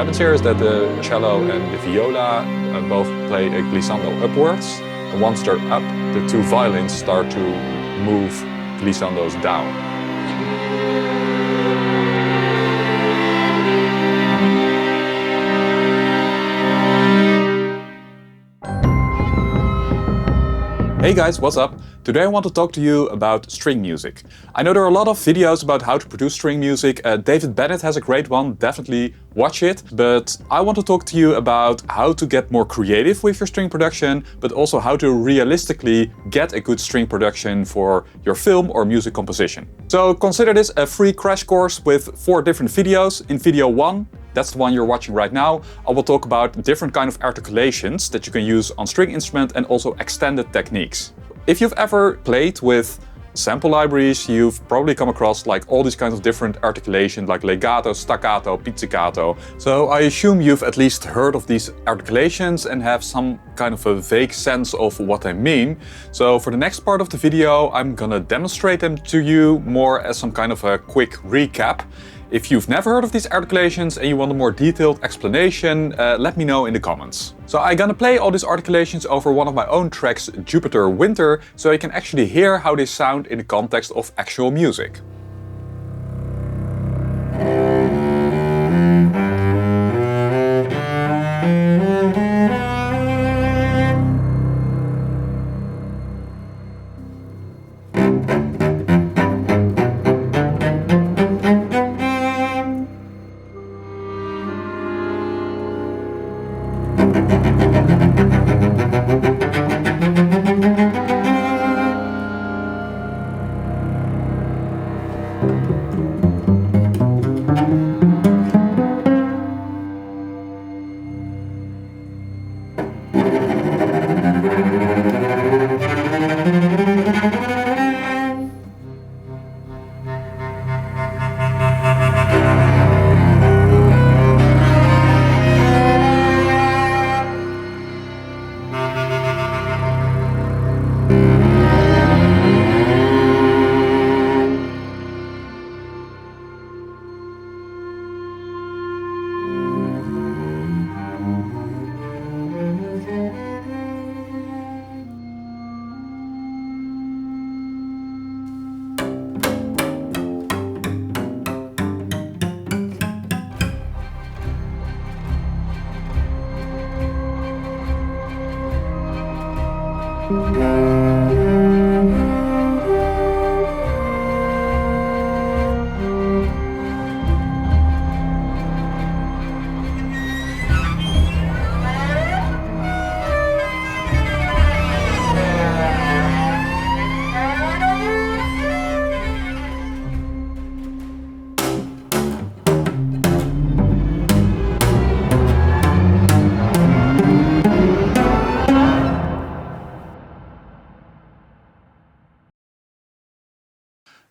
happens here is that the cello and the viola both play a glissando upwards. And once they're up, the two violins start to move glissandos down. Hey guys, what's up? Today I want to talk to you about string music. I know there are a lot of videos about how to produce string music. David Bennett has a great one, definitely watch it. But I want to talk to you about how to get more creative with your string production, but also how to realistically get a good string production for your film or music composition. So consider this a free crash course with 4 different videos. In video 1, that's the one you're watching right now, I will talk about different kind of articulations that you can use on string instrument and also extended techniques. If you've ever played with sample libraries, you've probably come across like all these kinds of different articulations like legato, staccato, pizzicato. So I assume you've at least heard of these articulations and have some kind of a vague sense of what they mean. So for the next part of the video, I'm gonna demonstrate them to you more as some kind of a quick recap. If you've never heard of these articulations and you want a more detailed explanation, let me know in the comments. So I'm gonna play all these articulations over one of my own tracks, Jupiter Winter, so you can actually hear how they sound in the context of actual music.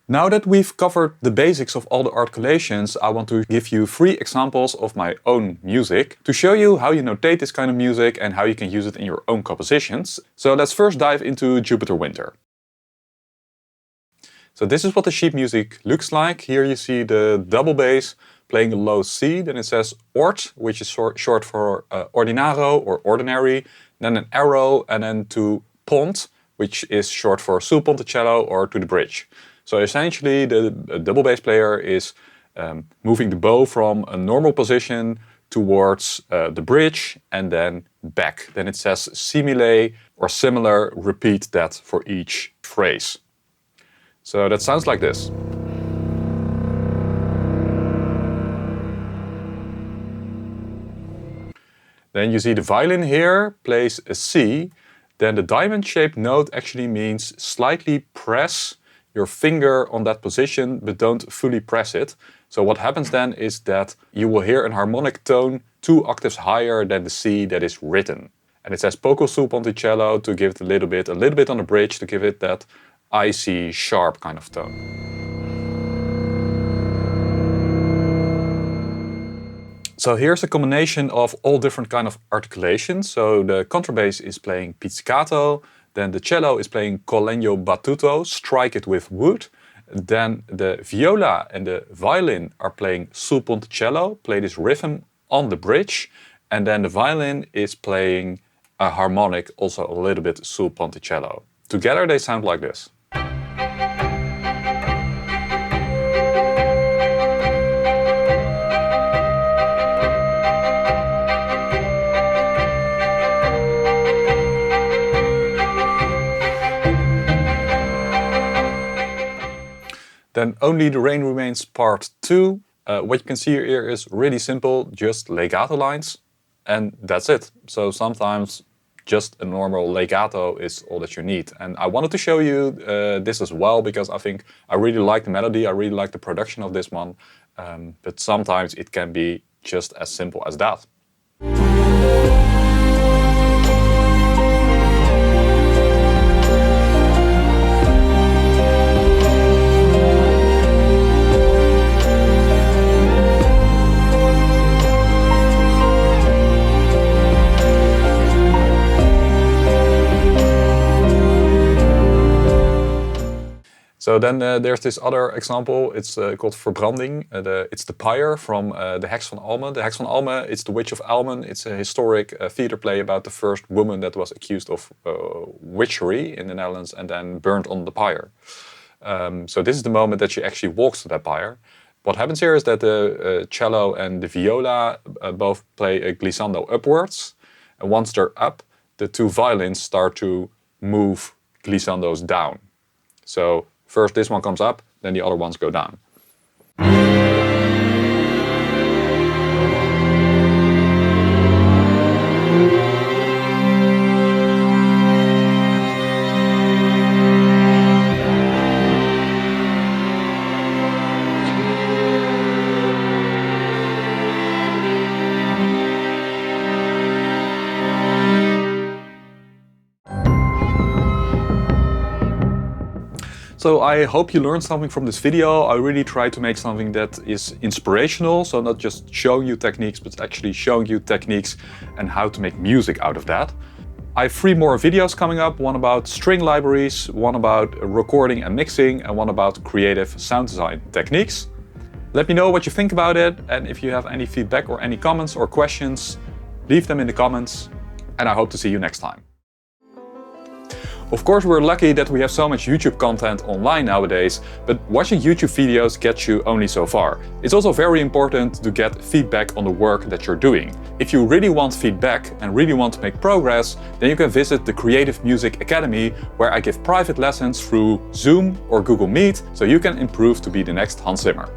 Now that we've covered the basics of all the articulations, I want to give you 3 examples of my own music to show you how you notate this kind of music and how you can use it in your own compositions. So let's first dive into Jupiter Winter. So this is what the sheet music looks like. Here you see the double bass playing a low C, then it says ort, which is short for ordinaro or ordinary, then an arrow, and then to pont, which is short for sul ponticello or to the bridge. So essentially the double bass player is moving the bow from a normal position towards the bridge and then back. Then it says simile or similar, repeat that for each phrase. So that sounds like this. Then you see the violin here plays a C. Then the diamond-shaped note actually means slightly press your finger on that position, but don't fully press it. So what happens then is that you will hear an harmonic tone 2 octaves higher than the C that is written. And it says poco sul ponticello to give it a little bit on the bridge to give it that icy, sharp kind of tone. So here's a combination of all different kind of articulations. So the contrabass is playing pizzicato, then the cello is playing con legno battuto, strike it with wood. Then the viola and the violin are playing sul ponticello, play this rhythm on the bridge, and then the violin is playing a harmonic, also a little bit sul ponticello. Together they sound like this. Then Only the Rain Remains Part 2. What you can see here is really simple, just legato lines, and that's it. So sometimes just a normal legato is all that you need. And I wanted to show you this as well, because I think I really like the melody, I really like the production of this one, but sometimes it can be just as simple as that. So then there's this other example, it's called Verbranding. It's the pyre from the Heks van Almen. The Heks van Almen, it's the Witch of Almen. It's a historic theater play about the first woman that was accused of witchery in the Netherlands and then burned on the pyre. So this is the moment that she actually walks to that pyre. What happens here is that the cello and the viola both play a glissando upwards. And once they're up, the two violins start to move glissandos down. So first this one comes up, then the other ones go down. So I hope you learned something from this video. I really try to make something that is inspirational, so not just showing you techniques, but actually showing you techniques and how to make music out of that. I have 3 more videos coming up, one about string libraries, one about recording and mixing, and one about creative sound design techniques. Let me know what you think about it, and if you have any feedback or any comments or questions, leave them in the comments, and I hope to see you next time. Of course, we're lucky that we have so much YouTube content online nowadays, but watching YouTube videos gets you only so far. It's also very important to get feedback on the work that you're doing. If you really want feedback and really want to make progress, then you can visit the Creative Music Academy, where I give private lessons through Zoom or Google Meet, so you can improve to be the next Hans Zimmer.